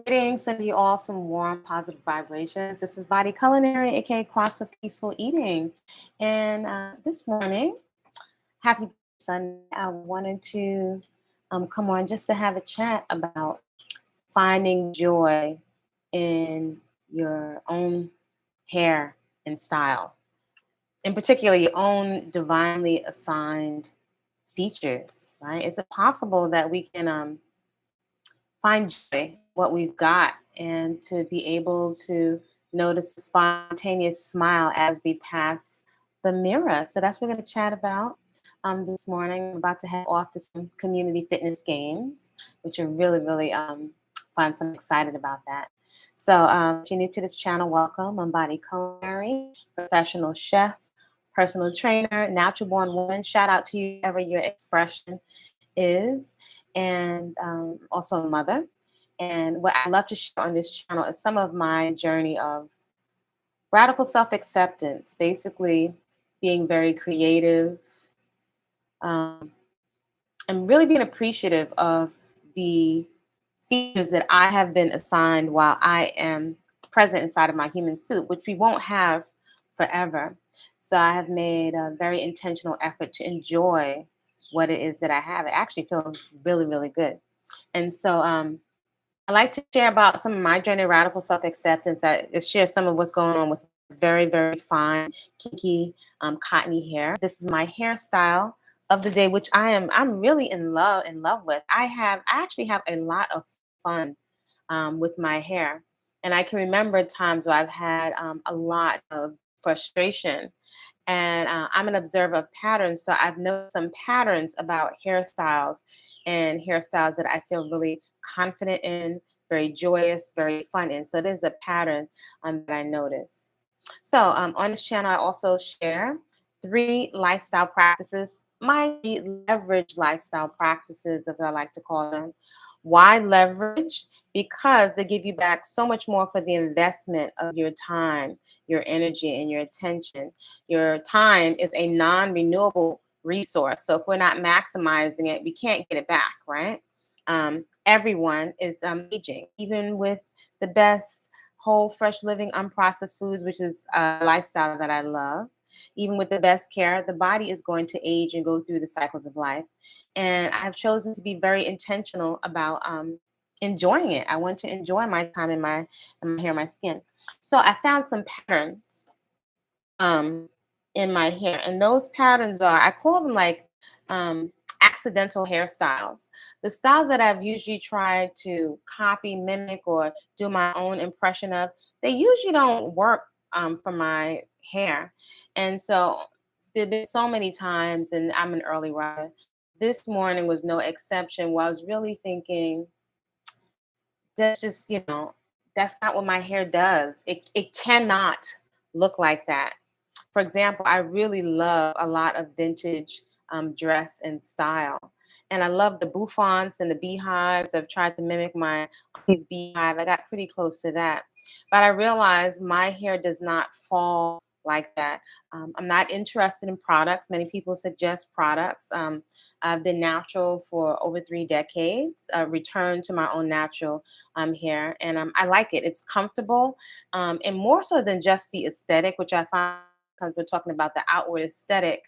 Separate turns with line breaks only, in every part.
Greetings, send you all some warm, positive vibrations. This is Body Culinary, aka Kwasapeacefull eating. And this morning, happy Sunday, I wanted to come on just to have a chat about finding joy in your own hair and style, in particular, your own divinely assigned features, right? Is it possible that we can find joy what we've got and to be able to notice a spontaneous smile as we pass the mirror? So that's what we're going to chat about this morning. I'm about to head off to some community fitness games, which are really fun. So I'm excited about that. So if you're new to this channel, welcome. I'm Body Culinary, professional chef, personal trainer, natural born woman. Shout out to you, whatever your expression is, and also a mother. And what I love to share on this channel is some of my journey of radical self-acceptance, basically being very creative, um, and really being appreciative of the features that I have been assigned while I am present inside of my human suit, which we won't have forever. So I have made a very intentional effort to enjoy what it is that I have. It actually feels really good. And so I like to share about some of my journey of radical self-acceptance. I share some of what's going on with very fine, kinky, cottony hair. This is my hairstyle of the day, which I'm really in love with. I actually have a lot of fun with my hair, and I can remember times where I've had a lot of frustration, and I'm an observer of patterns. So I've noticed some patterns about hairstyles and hairstyles that I feel really confident in, very joyous, very fun in. So there's a pattern that I notice. So on this channel, I also share 3 lifestyle practices, my leverage lifestyle practices, as I like to call them. Why leverage? Because they give you back so much more for the investment of your time, your energy, and your attention. Your time is a non-renewable resource. So if we're not maximizing it, we can't get it back, right? Everyone is aging, even with the best whole, fresh living, unprocessed foods, which is a lifestyle that I love. Even with the best care, the body is going to age and go through the cycles of life. And I've chosen to be very intentional about enjoying it. I want to enjoy my time in my hair, my skin. So I found some patterns um, in my hair, and those patterns are, I call them like accidental hairstyles. The styles that I've usually tried to copy, mimic, or do my own impression of, they usually don't work for my hair. And so there've been so many times, and I'm an early riser. This morning was no exception, where I was really thinking, that's just, that's not what my hair does. It cannot look like that. For example, I really love a lot of vintage dress and style. And I love the bouffants and the beehives. I've tried to mimic my auntie's beehive. I got pretty close to that. But I realized my hair does not fall like that. I'm not interested in products. Many people suggest products. I've been natural for over 3 decades, returned to my own natural hair. And I like it. It's comfortable. And more so than just the aesthetic, which I find because we're talking about the outward aesthetic,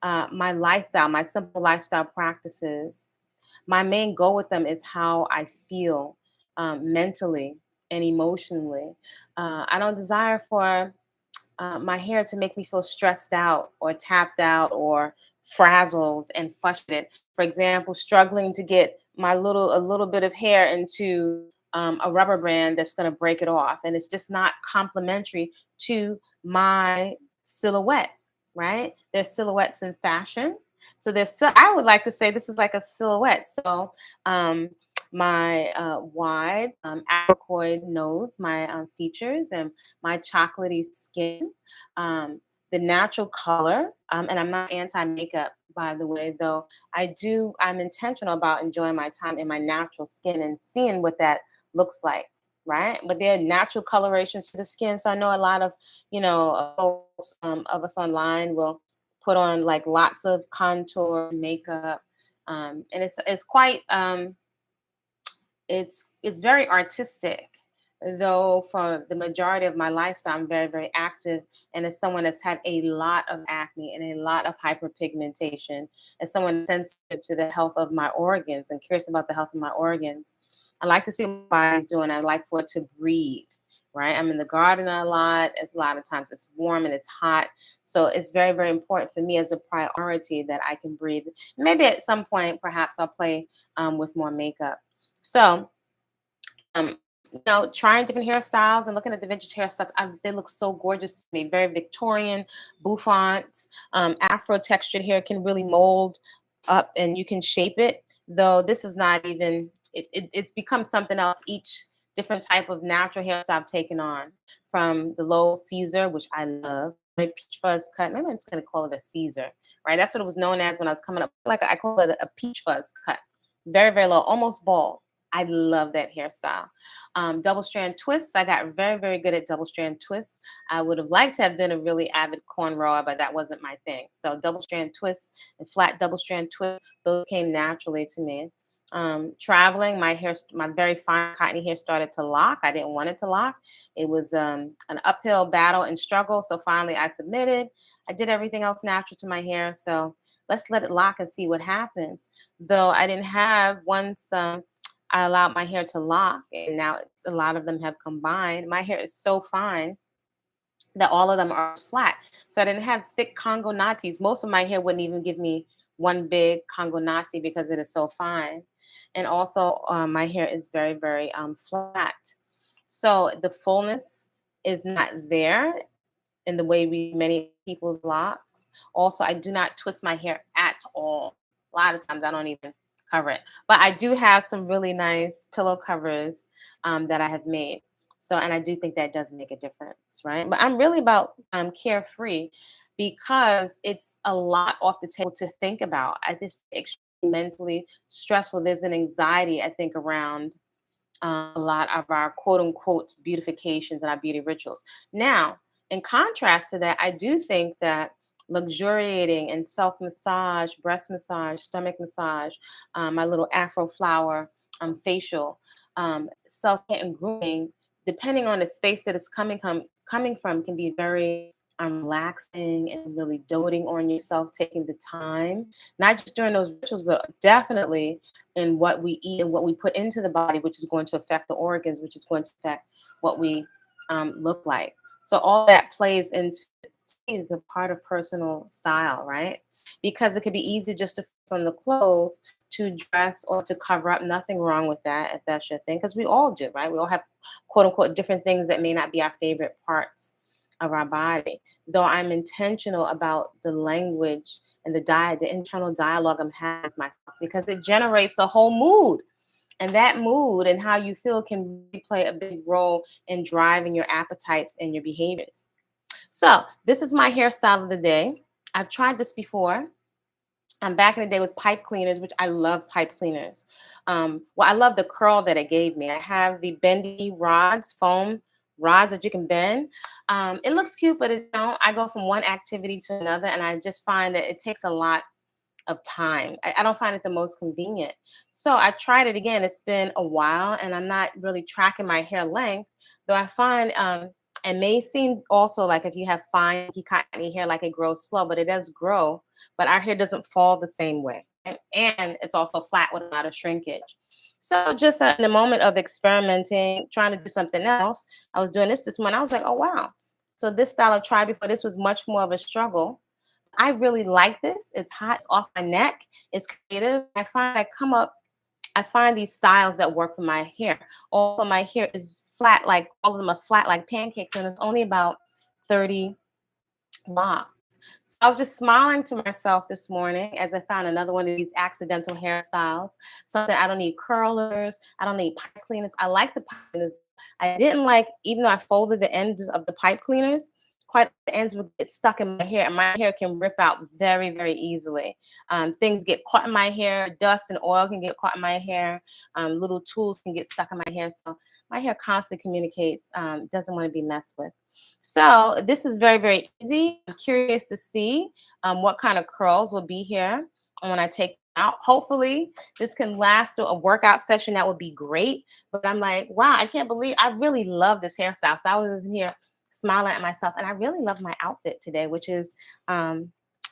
my lifestyle, my simple lifestyle practices, my main goal with them is how I feel mentally and emotionally. I don't desire for my hair to make me feel stressed out or tapped out or frazzled and frustrated. For example, struggling to get a little bit of hair into a rubber band that's going to break it off, and it's just not complementary to my silhouette. Right? There's silhouettes in fashion, so I would like to say this is like a silhouette. So um, my wide aquicoid nose, my features, and my chocolatey skin, the natural color, and I'm not anti-makeup, by the way, though I'm intentional about enjoying my time in my natural skin and seeing what that looks like, right? But there are natural colorations to the skin. So I know a lot of, folks of us online will put on like lots of contour makeup. And it's quite it's very artistic. Though for the majority of my lifestyle, I'm very, very active. And as someone that's had a lot of acne and a lot of hyperpigmentation, as someone sensitive to the health of my organs and curious about the health of my organs, I like to see what my body's doing. I like for it to breathe, right? I'm in the garden a lot. It's a lot of times it's warm and it's hot. So it's very, very important for me as a priority that I can breathe. Maybe at some point, perhaps I'll play with more makeup. So, trying different hairstyles and looking at the vintage hairstyles, they look so gorgeous to me. Very Victorian, bouffants, Afro textured hair can really mold up and you can shape it. Though this is not even, it's become something else. Each different type of natural hairstyle I've taken on, from the low Caesar, which I love, my peach fuzz cut. Maybe I'm just going to call it a Caesar, right? That's what it was known as when I was coming up. Like I call it a peach fuzz cut, very, very low, almost bald. I love that hairstyle. Double strand twists. I got very, very good at double strand twists. I would have liked to have been a really avid cornrower, but that wasn't my thing. So double strand twists and flat double strand twists, those came naturally to me. Traveling, my very fine cottony hair started to lock. I didn't want it to lock. It was an uphill battle and struggle. So finally I submitted. I did everything else natural to my hair. So let's let it lock and see what happens. Though I didn't have once I allowed my hair to lock, and now a lot of them have combined. My hair is so fine that all of them are flat. So I didn't have thick Congo natis. Most of my hair wouldn't even give me one big Congo nati because it is so fine. And also, my hair is very, very flat. So the fullness is not there in the way we many people's locks. Also, I do not twist my hair at all. A lot of times I don't even cover it. But I do have some really nice pillow covers that I have made. So, and I do think that does make a difference, right? But I'm really about carefree because it's a lot off the table to think about. I just extremely mentally stressful. There's an anxiety, I think, around a lot of our quote unquote beautifications and our beauty rituals. Now, in contrast to that, I do think that luxuriating and self massage, breast massage, stomach massage, my little Afro flower facial, self care and grooming, depending on the space that it's coming from, can be very relaxing and really doting on yourself, taking the time, not just during those rituals, but definitely in what we eat and what we put into the body, which is going to affect the organs, which is going to affect what we look like. So all that plays into is a part of personal style, right? Because it could be easy just to focus on the clothes, to dress or to cover up. Nothing wrong with that if that's your thing, because we all do, right? We all have quote unquote different things that may not be our favorite parts of our body. Though I'm intentional about the language and the internal dialogue I'm having with myself, because it generates a whole mood. And that mood and how you feel can really play a big role in driving your appetites and your behaviors. So this is my hairstyle of the day. I've tried this before. I'm back in the day with pipe cleaners, which I love pipe cleaners. Well, I love the curl that it gave me. I have the bendy rods, foam rods that you can bend. It looks cute, but I go from one activity to another, and I just find that it takes a lot of time. I don't find it the most convenient. So I tried it again. It's been a while, and I'm not really tracking my hair length, though I find it may seem also like if you have fine, cottony hair, like it grows slow, but it does grow. But our hair doesn't fall the same way, and it's also flat with a lot of shrinkage. So just in a moment of experimenting, trying to do something else, I was doing this morning. I was like, oh wow. So this style I tried before, this was much more of a struggle. I really like this. It's hot, it's off my neck, it's creative. I find these styles that work for my hair. Also, my hair is flat, like all of them are flat like pancakes, and it's only about 30 locks. So I was just smiling to myself this morning as I found another one of these accidental hairstyles. Something I don't need curlers, I don't need pipe cleaners. I like the pipe cleaners. I didn't like, even though I folded the ends of the pipe cleaners, quite the ends would get stuck in my hair, and my hair can rip out very, very easily. Things get caught in my hair, dust and oil can get caught in my hair, little tools can get stuck in my hair. So my hair constantly communicates, doesn't want to be messed with. So this is very, very easy. I'm curious to see what kind of curls will be here when I take out. Hopefully, this can last through a workout session. That would be great. But I'm like, wow, I can't believe I really love this hairstyle. So I was in here smiling at myself, and I really love my outfit today, which is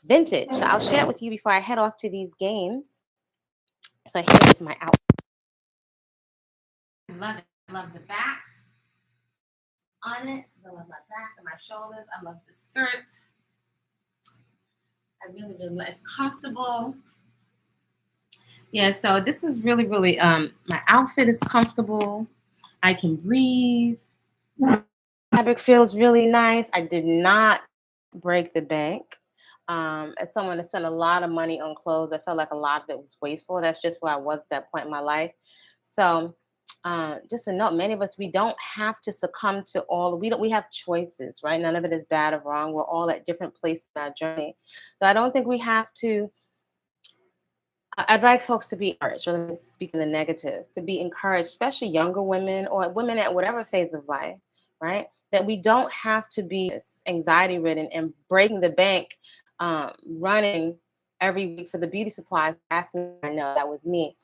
vintage. So I'll share it with you before I head off to these games. So here is my outfit. I love it. I love the back on it. I love my back and my shoulders. I love the skirt. I really, really, it's comfortable. Yeah, so this is really, really, my outfit is comfortable. I can breathe. Fabric feels really nice. I did not break the bank. As someone that spent a lot of money on clothes, I felt like a lot of it was wasteful. That's just where I was at that point in my life. So, just to note, many of us, we don't have to succumb to all. We have choices, right? None of it is bad or wrong. We're all at different places in our journey. So I don't think we have to. I'd like folks to be encouraged, or let me speak in the negative, to be encouraged, especially younger women or women at whatever phase of life, right? That we don't have to be anxiety ridden and breaking the bank, running every week for the beauty supplies. Ask me, I know that was me.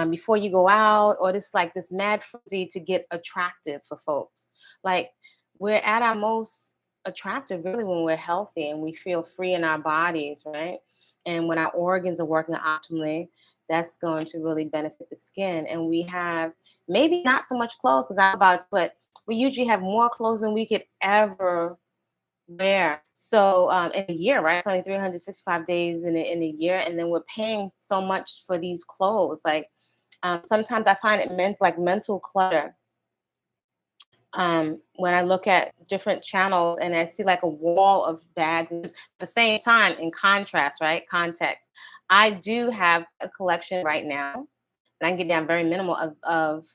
Before you go out, or this like this mad frenzy to get attractive for folks. Like, we're at our most attractive really when we're healthy and we feel free in our bodies, right? And when our organs are working optimally, that's going to really benefit the skin. And we have maybe not so much clothes, because I'm about, but we usually have more clothes than we could ever wear. So in a year, right? It's only 365 days in a year, and then we're paying so much for these clothes. Like, sometimes I find it meant like mental clutter. When I look at different channels and I see like a wall of bags, and just at the same time, in contrast, right? Context. I do have a collection right now, and I can get down very minimal of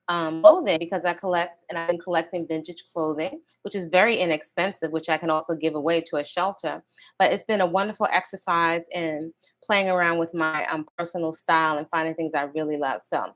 clothing, because I collect, and I've been collecting vintage clothing, which is very inexpensive, which I can also give away to a shelter. But it's been a wonderful exercise in playing around with my personal style and finding things I really love. So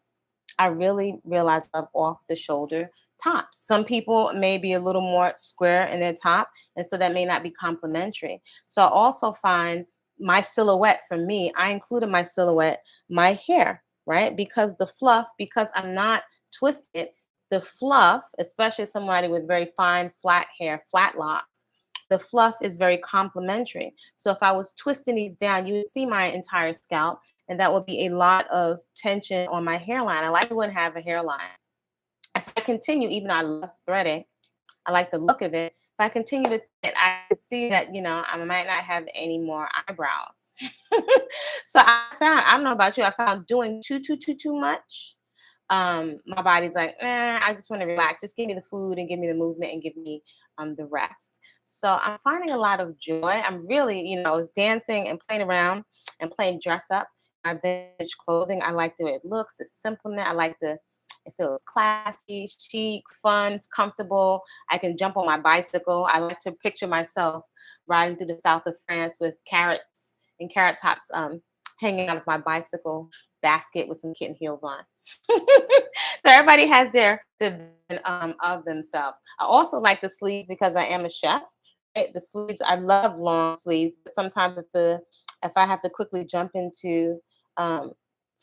I really realize I love off the shoulder tops. Some people may be a little more square in their top, and so that may not be complimentary. So I also find my silhouette, for me, I included my silhouette, my hair, right? Because the fluff, because I'm not twisted, the fluff, especially somebody with very fine, flat hair, flat locks, the fluff is very complimentary. So if I was twisting these down, you would see my entire scalp, and that would be a lot of tension on my hairline. I like to wouldn't have a hairline. If I continue, even though I love threading, I like the look of it. If I continue to thread, I could see that, I might not have any more eyebrows. So I don't know about you, I found doing too much. My body's like, I just want to relax. Just give me the food and give me the movement and give me the rest. So I'm finding a lot of joy. I'm really, I was dancing and playing around and playing dress up. My vintage clothing, I like the way it looks. It's simplement. I like it feels classy, chic, fun, it's comfortable. I can jump on my bicycle. I like to picture myself riding through the south of France with carrots and carrot tops hanging out of my bicycle basket with some kitten heels on. So everybody has the of themselves. I also like the sleeves because I am a chef. Right? The sleeves, I love long sleeves, but sometimes if I have to quickly jump into um,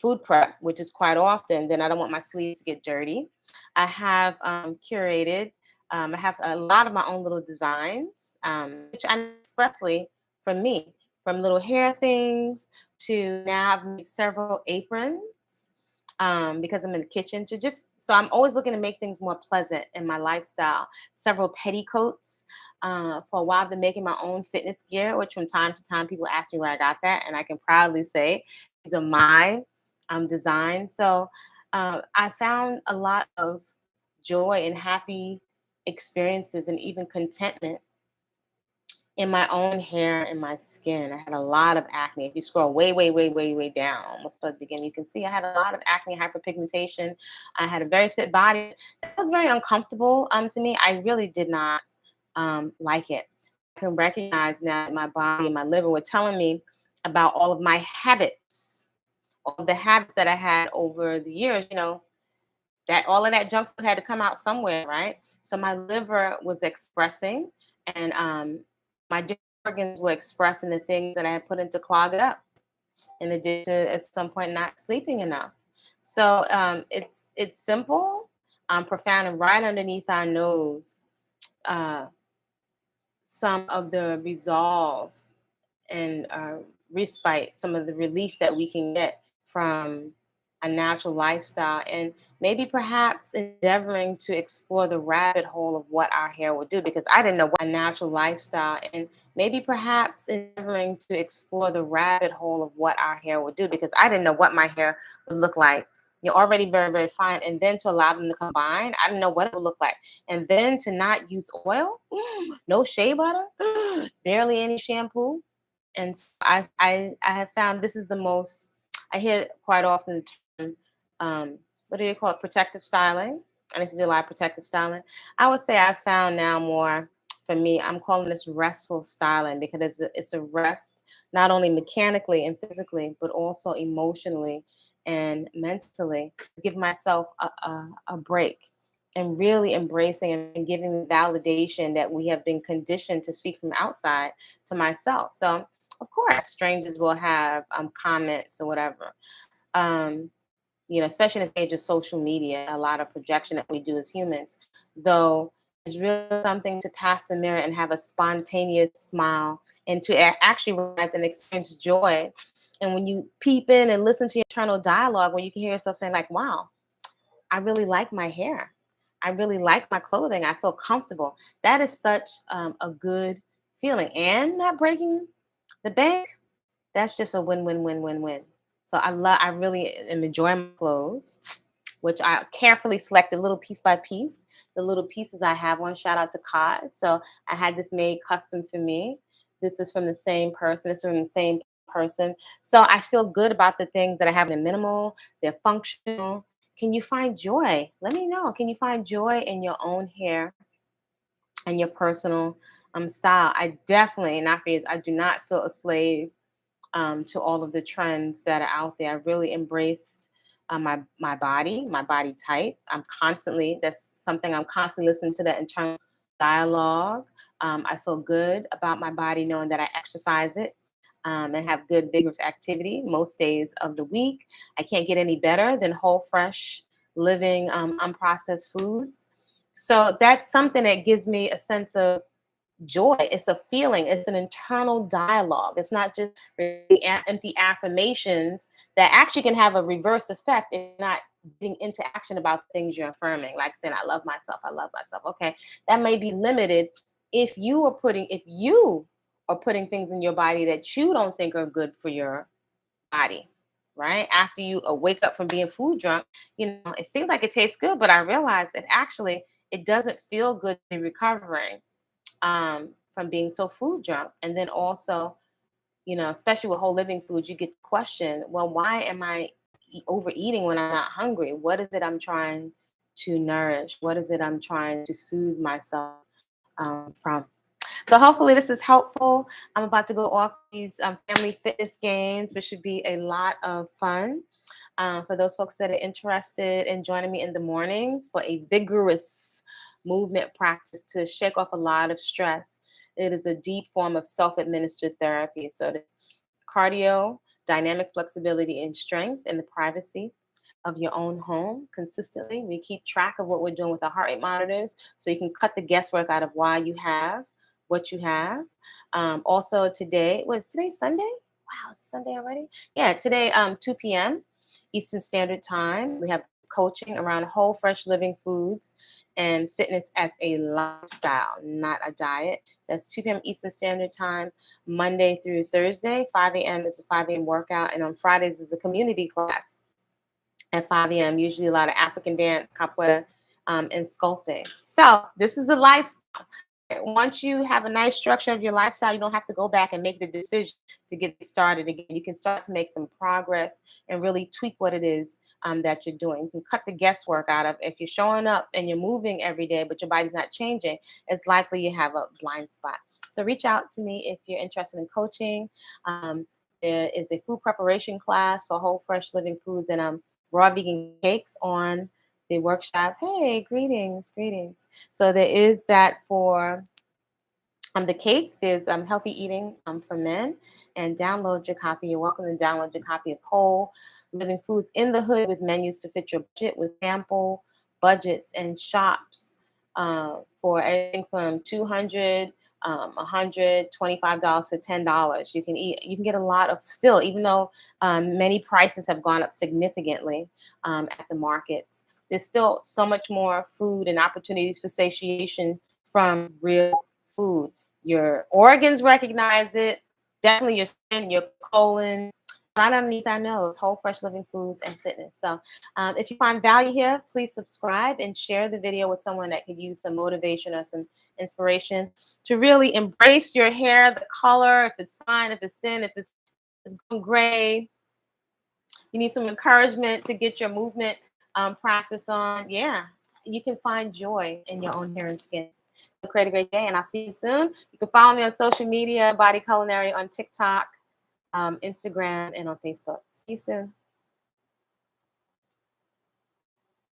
food prep, which is quite often, then I don't want my sleeves to get dirty. I have curated. I have a lot of my own little designs, which I made expressly for me, from little hair things to now I've made several aprons, because I'm in the kitchen, to just so I'm always looking to make things more pleasant in my lifestyle. Several petticoats. For a while, I've been making my own fitness gear, which from time to time people ask me where I got that, and I can proudly say these are my designs. So I found a lot of joy and happy experiences, and even contentment in my own hair and my skin. I had a lot of acne. If you scroll way, way, way, way, way down, almost at the beginning, you can see I had a lot of acne, hyperpigmentation. I had a very fit body. It was very uncomfortable to me. I really did not like it. I can recognize now that my body and my liver were telling me about all of my habits, all of the habits that I had over the years, that all of that junk food had to come out somewhere, right? So my liver was expressing, and my different organs were expressing the things that I had put in to clog it up. in addition to at some point not sleeping enough. So it's simple, profound, and right underneath our nose. Uh, some of the resolve and respite, some of the relief that we can get from a natural lifestyle, and maybe perhaps endeavoring to explore the rabbit hole of what our hair would do, because I didn't know what a natural lifestyle, and maybe perhaps endeavoring to explore the rabbit hole of what our hair would do, because I didn't know what my hair would look like. You're already very, very fine. And then to allow them to combine, I didn't know what it would look like. And then to not use oil, no shea butter, barely any shampoo. And I have found this is the most, I hear quite often the term, what do you call it, protective styling. I used to do a lot of protective styling. I would say I found now more, for me, I'm calling this restful styling, because it's a rest, not only mechanically and physically, but also emotionally and mentally, to give myself a break, and really embracing and giving the validation that we have been conditioned to seek from outside to myself. So of course, strangers will have comments or whatever. Um, Especially in this age of social media, a lot of projection that we do as humans, though, is really something to pass the mirror and have a spontaneous smile, and to actually realize and experience joy. And when you peep in and listen to your internal dialogue, where you can hear yourself saying, like, wow, I really like my hair. I really like my clothing. I feel comfortable. That is such a good feeling. And not breaking the bank, that's just a win, win, win, win, win. So I really am enjoying my clothes, which I carefully selected little piece by piece. The little pieces I have on, shout out to Cause. So I had this made custom for me. This is from the same person. This is from the same person. So I feel good about the things that I have. They're minimal, they're functional. Can you find joy? Let me know. Can you find joy in your own hair and your personal style? I definitely, not for years, I do not feel a slave to all of the trends that are out there. I really embraced my body type. That's something I'm constantly listening to, that internal dialogue. I feel good about my body, knowing that I exercise it and have good vigorous activity most days of the week. I can't get any better than whole, fresh, living, unprocessed foods. So that's something that gives me a sense of joy. It's a feeling, it's an internal dialogue. It's not just empty affirmations that actually can have a reverse effect if you're not getting into action about things you're affirming, like saying, I love myself, I love myself. Okay, that may be limited if you are putting things in your body that you don't think are good for your body. Right after you wake up from being food drunk, it seems like it tastes good, but I realize that actually it doesn't feel good to be recovering from being so food drunk. And then also, especially with whole living foods, you get the question, well, why am I overeating when I'm not hungry? What is it I'm trying to nourish? What is it I'm trying to soothe myself from? So hopefully this is helpful. I'm about to go off these family fitness games, which should be a lot of fun. For those folks that are interested in joining me in the mornings for a vigorous movement practice to shake off a lot of stress. It is a deep form of self-administered therapy. So it's cardio, dynamic flexibility, and strength in the privacy of your own home consistently. We keep track of what we're doing with our heart rate monitors, so you can cut the guesswork out of why you have what you have. Also today, was today Sunday? Wow, is it Sunday already? Yeah, today 2 p.m. Eastern Standard Time. We have coaching around whole, fresh living foods and fitness as a lifestyle, not a diet. That's 2 p.m. Eastern Standard Time, Monday through Thursday. 5 a.m. is a 5 a.m. workout, and on Fridays is a community class at 5 a.m. Usually a lot of African dance, capoeira, and sculpting. So this is a lifestyle. Once you have a nice structure of your lifestyle, you don't have to go back and make the decision to get started again. You can start to make some progress and really tweak what it is that you're doing. You can cut the guesswork out of, if you're showing up and you're moving every day, but your body's not changing, it's likely you have a blind spot. So reach out to me if you're interested in coaching. There is a food preparation class for whole, fresh living foods and raw vegan cakes on the workshop. Hey, greetings, greetings. So there is that for The cake, there's healthy eating for men, and download your copy. You're welcome to download your copy of Whole Living Foods in the Hood with menus to fit your budget, with sample budgets and shops for everything from 200, $125 to $10. You can eat. You can get a lot of still, even though many prices have gone up significantly at the markets. There's still so much more food and opportunities for satiation from real food. Your organs recognize it. Definitely your skin, your colon, right underneath our nose. Whole fresh living foods and fitness. So, if you find value here, please subscribe and share the video with someone that could use some motivation or some inspiration to really embrace your hair, the color, if it's fine, if it's thin, if it's going gray. You need some encouragement to get your movement practice on. Yeah, you can find joy in your own hair and skin. Create a great day, and I'll see you soon. You can follow me on social media, Body Culinary on TikTok, Instagram, and on Facebook. See you soon.